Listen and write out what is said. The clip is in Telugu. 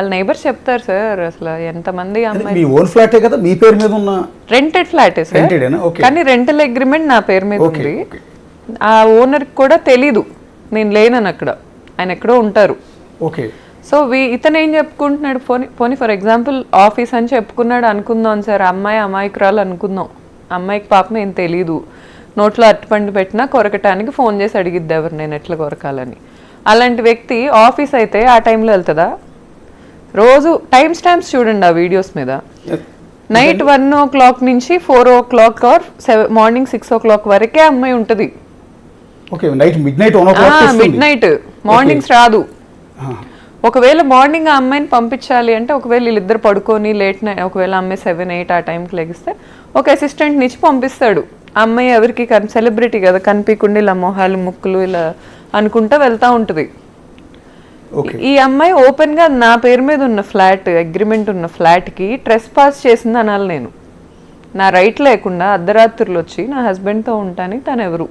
వాళ్ళ నైబర్స్ చెప్తారు సార్ అసలు ఎంతమంది అమ్మాయి. మీ ఓన్ ఫ్లాటే కదా, మీ పేరు మీద ఉన్న రెంటెడ్ ఫ్లాటే సార్, కానీ రెంటల్ అగ్రిమెంట్ నా పేరు మీద ఉంది. ఆ ఓనర్కి కూడా తెలీదు నేను లేనని, అక్కడ ఆయన ఎక్కడో ఉంటారు. ఓకే. సో ఇతను ఏం చెప్పుకుంటున్నాడు, పోనీ ఫర్ ఎగ్జాంపుల్ ఆఫీస్ అని చెప్పుకున్నాడు అనుకుందాం సార్, అమ్మాయి అమాయకురాలు అనుకుందాం, అమ్మాయికి పాపం ఏం తెలీదు, నోట్లో అరటిపండు పెట్టినా కొరకటానికి ఫోన్ చేసి అడిగిద్ది ఎవరు నేను ఎట్లా కొరకాలని. అలాంటి వ్యక్తి ఆఫీస్ అయితే ఆ టైంలో వెళ్తుందా? రోజు టైం స్టాంప్స్ చూడండి ఆ వీడియోస్ మీద, నైట్ 1 o'clock నుంచి 4 o'clock ఆర్ మార్నింగ్ 6 o'clock వరకే అమ్మాయి ఉంటుంది. మిడ్ నైట్, మార్నింగ్స్ రాదు. ఒకవేళ మార్నింగ్ ఆ అమ్మాయిని పంపించాలి అంటే, ఒకవేళ వీళ్ళిద్దరు పడుకొని లేట్ నైట్, ఒకవేళ అమ్మాయి 7, 8 ఆ టైంకి లెగిస్తే ఒక అసిస్టెంట్ నుంచి పంపిస్తాడు. అమ్మాయి ఎవరికి సెలబ్రిటీ కదా, కనిపించకుండా ఇలా మొహాలు ముక్కులు ఇలా అనుకుంటా వెళ్తా ఉంటుంది. ఈ అమ్మాయి ఓపెన్ గా నా పేరు మీద ఉన్న ఫ్లాట్, అగ్రిమెంట్ ఉన్న ఫ్లాట్ కి ట్రెస్ పాస్ చేసింది అనాలి నేను. నా రైట్ లేకుండా అర్ధరాత్రులు వచ్చి నా హస్బెండ్ తో ఉంటానికి తను ఎవరు?